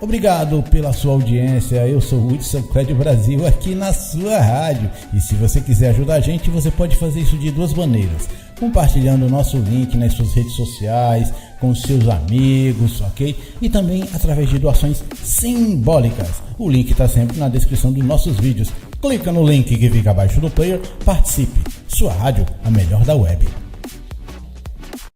Obrigado pela sua audiência, eu sou o Hudson Cred Brasil aqui na sua rádio. E se você quiser ajudar a gente, você pode fazer isso de duas maneiras. Compartilhando o nosso link nas suas redes sociais, com os seus amigos, ok? E também através de doações simbólicas. O link está sempre na descrição dos nossos vídeos. Clica no link que fica abaixo do player, participe. Sua rádio, a melhor da web.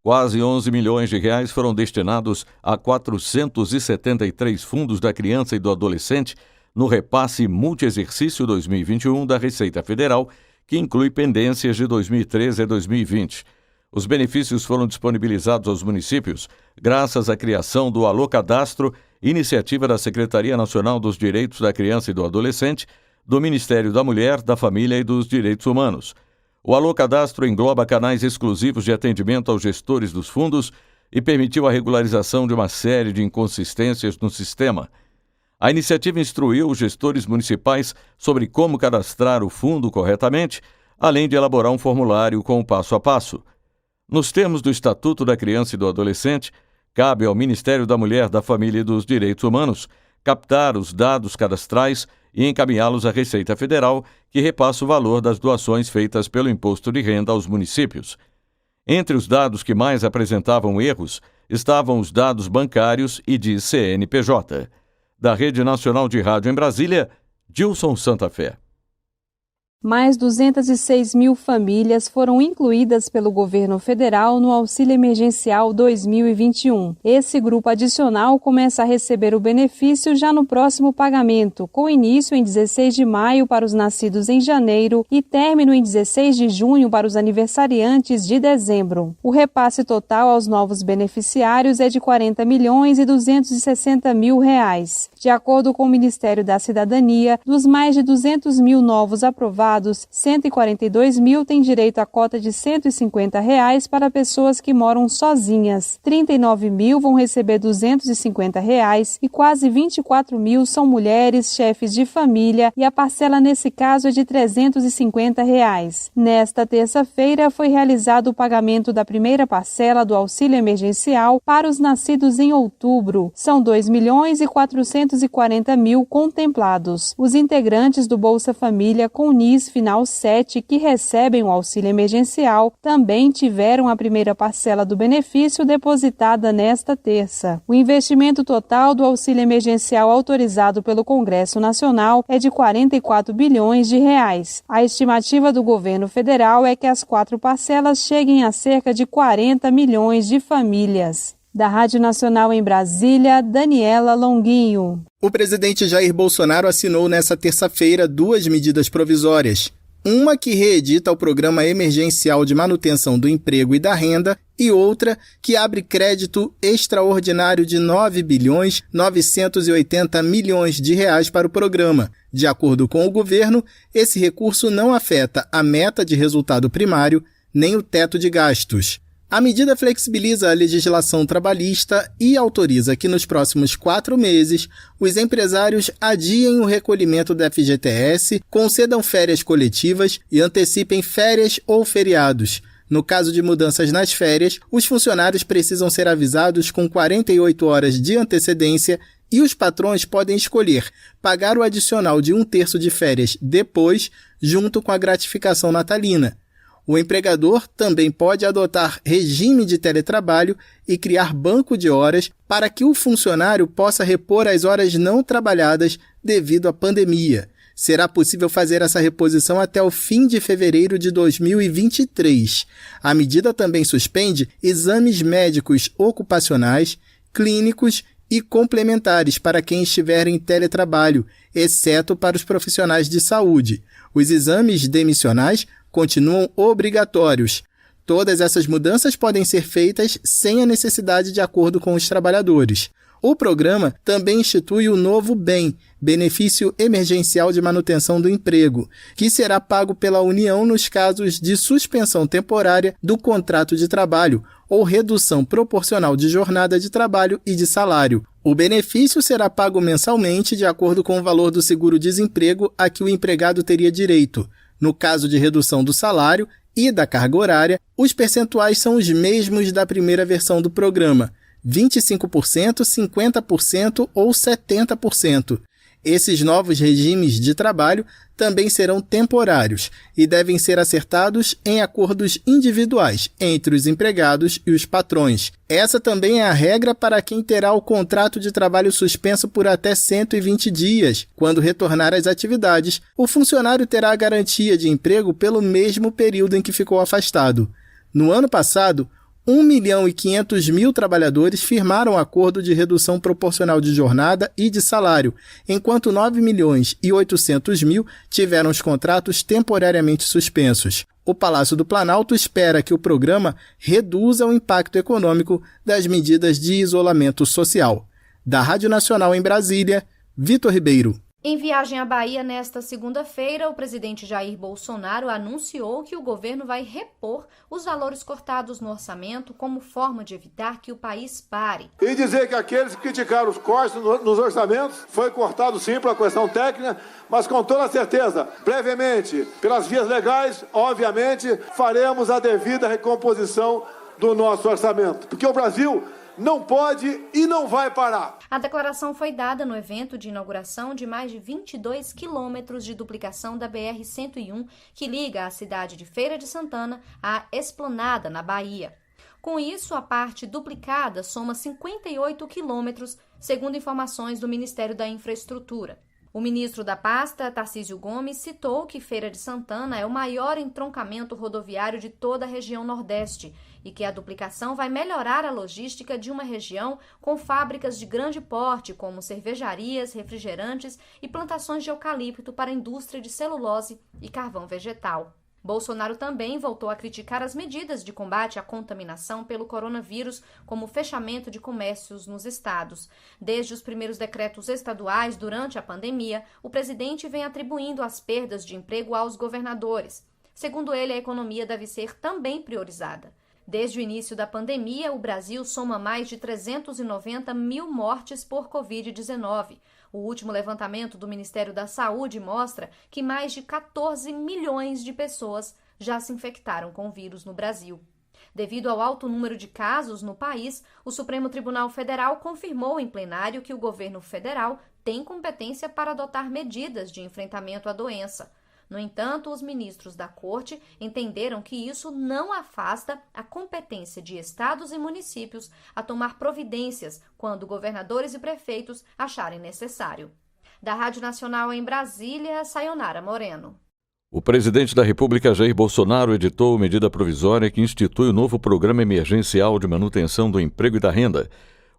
Quase 11 milhões de reais foram destinados a 473 fundos da criança e do adolescente no repasse multiexercício 2021 da Receita Federal, que inclui pendências de 2013 a 2020. Os benefícios foram disponibilizados aos municípios graças à criação do Alô Cadastro, iniciativa da Secretaria Nacional dos Direitos da Criança e do Adolescente, do Ministério da Mulher, da Família e dos Direitos Humanos. O Alô Cadastro engloba canais exclusivos de atendimento aos gestores dos fundos e permitiu a regularização de uma série de inconsistências no sistema. A iniciativa instruiu os gestores municipais sobre como cadastrar o fundo corretamente, além de elaborar um formulário com o passo a passo. Nos termos do Estatuto da Criança e do Adolescente, cabe ao Ministério da Mulher, da Família e dos Direitos Humanos captar os dados cadastrais e encaminhá-los à Receita Federal, que repassa o valor das doações feitas pelo Imposto de Renda aos municípios. Entre os dados que mais apresentavam erros estavam os dados bancários e de CNPJ. Da Rede Nacional de Rádio em Brasília, Gilson Santa Fé. Mais 206 mil famílias foram incluídas pelo governo federal no Auxílio Emergencial 2021. Esse grupo adicional começa a receber o benefício já no próximo pagamento, com início em 16 de maio para os nascidos em janeiro e término em 16 de junho para os aniversariantes de dezembro. O repasse total aos novos beneficiários é de 40 milhões e 260 mil reais. De acordo com o Ministério da Cidadania, dos mais de 200 mil novos aprovados, 142 mil têm direito à cota de R$ 150 reais para pessoas que moram sozinhas. 39 mil vão receber R$ 250 reais e quase 24 mil são mulheres, chefes de família, e a parcela nesse caso é de R$ 350 reais. Nesta terça-feira foi realizado o pagamento da primeira parcela do auxílio emergencial para os nascidos em outubro. São 2 milhões e 440 mil contemplados. Os integrantes do Bolsa Família com NIS Final 7, que recebem o auxílio emergencial, também tiveram a primeira parcela do benefício depositada nesta terça. O investimento total do auxílio emergencial autorizado pelo Congresso Nacional é de 44 bilhões de reais. A estimativa do governo federal é que as 4 parcelas cheguem a cerca de 40 milhões de famílias. Da Rádio Nacional em Brasília, Daniela Longuinho. O presidente Jair Bolsonaro assinou nesta terça-feira 2 medidas provisórias. Uma que reedita o Programa Emergencial de Manutenção do Emprego e da Renda e outra que abre crédito extraordinário de 9 bilhões 980 milhões de reais para o programa. De acordo com o governo, esse recurso não afeta a meta de resultado primário nem o teto de gastos. A medida flexibiliza a legislação trabalhista e autoriza que nos próximos 4 meses os empresários adiem o recolhimento do FGTS, concedam férias coletivas e antecipem férias ou feriados. No caso de mudanças nas férias, os funcionários precisam ser avisados com 48 horas de antecedência e os patrões podem escolher pagar o adicional de 1/3 de férias depois, junto com a gratificação natalina. O empregador também pode adotar regime de teletrabalho e criar banco de horas para que o funcionário possa repor as horas não trabalhadas devido à pandemia. Será possível fazer essa reposição até o fim de fevereiro de 2023. A medida também suspende exames médicos ocupacionais, clínicos e complementares para quem estiver em teletrabalho, exceto para os profissionais de saúde. Os exames demissionais continuam obrigatórios. Todas essas mudanças podem ser feitas sem a necessidade de acordo com os trabalhadores. O programa também institui o novo BEM, Benefício Emergencial de Manutenção do Emprego, que será pago pela União nos casos de suspensão temporária do contrato de trabalho ou redução proporcional de jornada de trabalho e de salário. O benefício será pago mensalmente de acordo com o valor do seguro-desemprego a que o empregado teria direito. No caso de redução do salário e da carga horária, os percentuais são os mesmos da primeira versão do programa. 25%, 50% ou 70%. Esses novos regimes de trabalho também serão temporários e devem ser acertados em acordos individuais entre os empregados e os patrões. Essa também é a regra para quem terá o contrato de trabalho suspenso por até 120 dias. Quando retornar às atividades, o funcionário terá a garantia de emprego pelo mesmo período em que ficou afastado. No ano passado, 1.500.000 trabalhadores firmaram acordo de redução proporcional de jornada e de salário, enquanto 9.800.000 tiveram os contratos temporariamente suspensos. O Palácio do Planalto espera que o programa reduza o impacto econômico das medidas de isolamento social. Da Rádio Nacional em Brasília, Vitor Ribeiro. Em viagem à Bahia nesta segunda-feira, o presidente Jair Bolsonaro anunciou que o governo vai repor os valores cortados no orçamento como forma de evitar que o país pare. E dizer que aqueles que criticaram os cortes nos orçamentos foi cortado sim por uma questão técnica, mas com toda certeza, brevemente, pelas vias legais, obviamente, faremos a devida recomposição do nosso orçamento. Porque o Brasil não pode e não vai parar. A declaração foi dada no evento de inauguração de mais de 22 quilômetros de duplicação da BR-101, que liga a cidade de Feira de Santana à Esplanada, na Bahia. Com isso, a parte duplicada soma 58 quilômetros, segundo informações do Ministério da Infraestrutura. O ministro da pasta, Tarcísio Gomes, citou que Feira de Santana é o maior entroncamento rodoviário de toda a região Nordeste e que a duplicação vai melhorar a logística de uma região com fábricas de grande porte, como cervejarias, refrigerantes e plantações de eucalipto para a indústria de celulose e carvão vegetal. Bolsonaro também voltou a criticar as medidas de combate à contaminação pelo coronavírus, como o fechamento de comércios nos estados. Desde os primeiros decretos estaduais durante a pandemia, o presidente vem atribuindo as perdas de emprego aos governadores. Segundo ele, a economia deve ser também priorizada. Desde o início da pandemia, o Brasil soma mais de 390.000 mortes por Covid-19. O último levantamento do Ministério da Saúde mostra que mais de 14 milhões de pessoas já se infectaram com o vírus no Brasil. Devido ao alto número de casos no país, o Supremo Tribunal Federal confirmou em plenário que o governo federal tem competência para adotar medidas de enfrentamento à doença. No entanto, os ministros da Corte entenderam que isso não afasta a competência de estados e municípios a tomar providências quando governadores e prefeitos acharem necessário. Da Rádio Nacional em Brasília, Sayonara Moreno. O presidente da República, Jair Bolsonaro, editou medida provisória que institui o novo Programa Emergencial de Manutenção do Emprego e da Renda.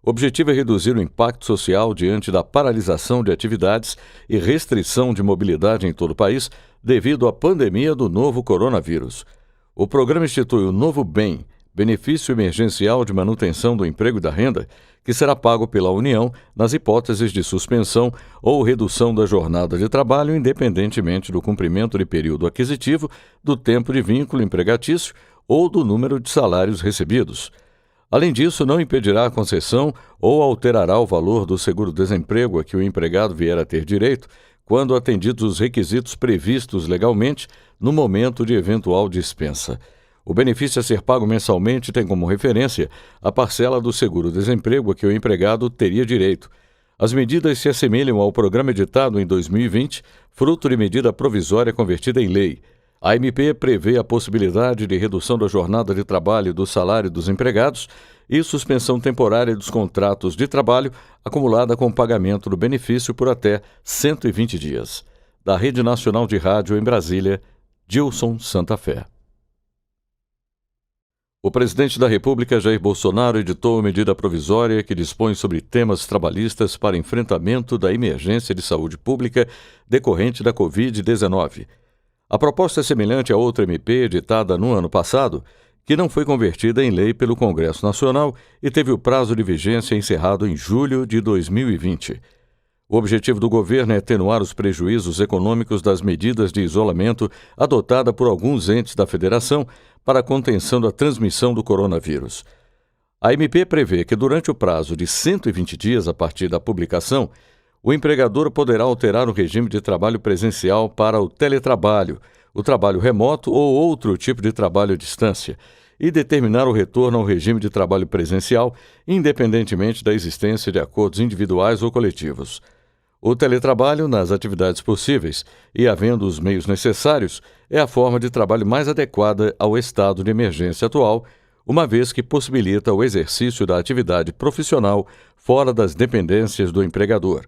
O objetivo é reduzir o impacto social diante da paralisação de atividades e restrição de mobilidade em todo o país devido à pandemia do novo coronavírus. O programa institui o novo BEM, Benefício Emergencial de Manutenção do Emprego e da Renda, que será pago pela União nas hipóteses de suspensão ou redução da jornada de trabalho, independentemente do cumprimento de período aquisitivo, do tempo de vínculo empregatício ou do número de salários recebidos. Além disso, não impedirá a concessão ou alterará o valor do seguro-desemprego a que o empregado vier a ter direito, quando atendidos os requisitos previstos legalmente no momento de eventual dispensa. O benefício a ser pago mensalmente tem como referência a parcela do seguro-desemprego a que o empregado teria direito. As medidas se assemelham ao programa editado em 2020, fruto de medida provisória convertida em lei. A MP prevê a possibilidade de redução da jornada de trabalho e do salário dos empregados e suspensão temporária dos contratos de trabalho acumulada com o pagamento do benefício por até 120 dias. Da Rede Nacional de Rádio em Brasília, Gilson Santa Fé. O presidente da República, Jair Bolsonaro, editou a medida provisória que dispõe sobre temas trabalhistas para enfrentamento da emergência de saúde pública decorrente da Covid-19. A proposta é semelhante a outra MP editada no ano passado, que não foi convertida em lei pelo Congresso Nacional e teve o prazo de vigência encerrado em julho de 2020. O objetivo do governo é atenuar os prejuízos econômicos das medidas de isolamento adotadas por alguns entes da federação para a contenção da transmissão do coronavírus. A MP prevê que durante o prazo de 120 dias a partir da publicação, o empregador poderá alterar o regime de trabalho presencial para o teletrabalho, o trabalho remoto ou outro tipo de trabalho à distância, e determinar o retorno ao regime de trabalho presencial, independentemente da existência de acordos individuais ou coletivos. O teletrabalho, nas atividades possíveis e havendo os meios necessários, é a forma de trabalho mais adequada ao estado de emergência atual, uma vez que possibilita o exercício da atividade profissional fora das dependências do empregador.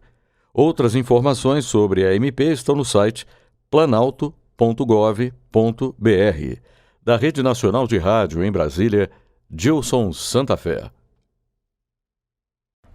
Outras informações sobre a MP estão no site planalto.gov.br. Da Rede Nacional de Rádio em Brasília, Gilson Santa Fé.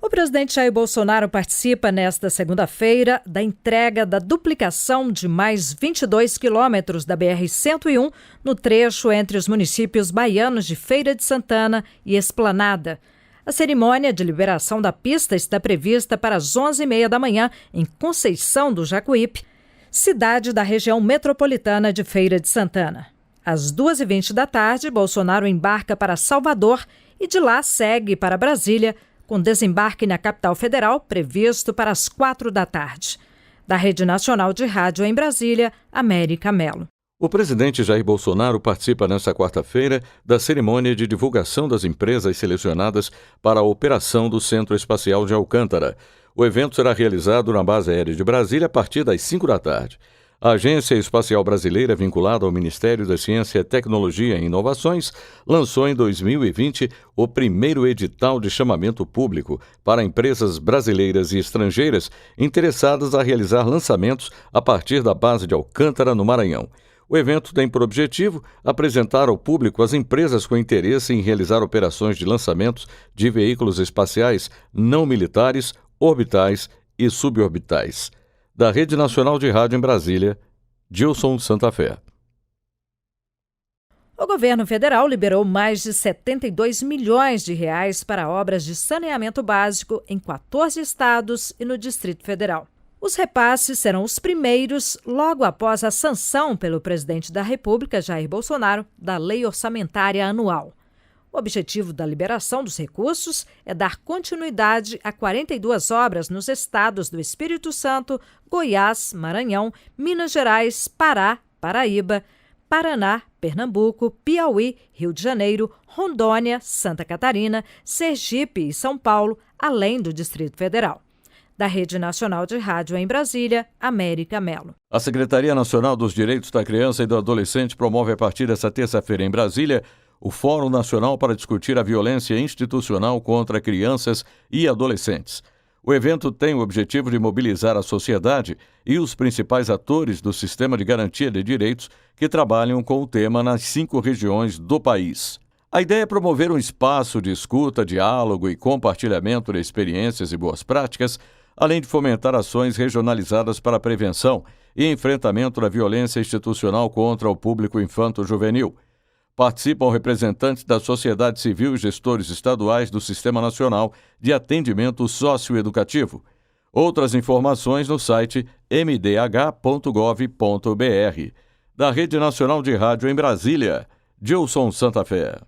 O presidente Jair Bolsonaro participa nesta segunda-feira da entrega da duplicação de mais 22 quilômetros da BR-101 no trecho entre os municípios baianos de Feira de Santana e Esplanada. A cerimônia de liberação da pista está prevista para as 11h30 da manhã em Conceição do Jacuípe, cidade da região metropolitana de Feira de Santana. Às 2h20 da tarde, Bolsonaro embarca para Salvador e de lá segue para Brasília, com desembarque na capital federal previsto para as 4 da tarde. Da Rede Nacional de Rádio em Brasília, América Melo. O presidente Jair Bolsonaro participa nesta quarta-feira da cerimônia de divulgação das empresas selecionadas para a operação do Centro Espacial de Alcântara. O evento será realizado na Base Aérea de Brasília a partir das 5 da tarde. A Agência Espacial Brasileira, vinculada ao Ministério da Ciência, Tecnologia e Inovações, lançou em 2020 o primeiro edital de chamamento público para empresas brasileiras e estrangeiras interessadas a realizar lançamentos a partir da base de Alcântara, no Maranhão. O evento tem por objetivo apresentar ao público as empresas com interesse em realizar operações de lançamentos de veículos espaciais não militares, orbitais e suborbitais. Da Rede Nacional de Rádio em Brasília, Gilson Santa Fé. O governo federal liberou mais de 72 milhões de reais para obras de saneamento básico em 14 estados e no Distrito Federal. Os repasses serão os primeiros logo após a sanção pelo presidente da República, Jair Bolsonaro, da Lei Orçamentária Anual. O objetivo da liberação dos recursos é dar continuidade a 42 obras nos estados do Espírito Santo, Goiás, Maranhão, Minas Gerais, Pará, Paraíba, Paraná, Pernambuco, Piauí, Rio de Janeiro, Rondônia, Santa Catarina, Sergipe e São Paulo, além do Distrito Federal. Da Rede Nacional de Rádio em Brasília, América Melo. A Secretaria Nacional dos Direitos da Criança e do Adolescente promove a partir desta terça-feira em Brasília o Fórum Nacional para discutir a violência institucional contra crianças e adolescentes. O evento tem o objetivo de mobilizar a sociedade e os principais atores do sistema de garantia de direitos que trabalham com o tema nas 5 regiões do país. A ideia é promover um espaço de escuta, diálogo e compartilhamento de experiências e boas práticas, além de fomentar ações regionalizadas para a prevenção e enfrentamento da violência institucional contra o público infanto-juvenil. Participam representantes da sociedade civil e gestores estaduais do Sistema Nacional de Atendimento Socioeducativo. Outras informações no site mdh.gov.br. Da Rede Nacional de Rádio em Brasília, Gilson Santa Fé.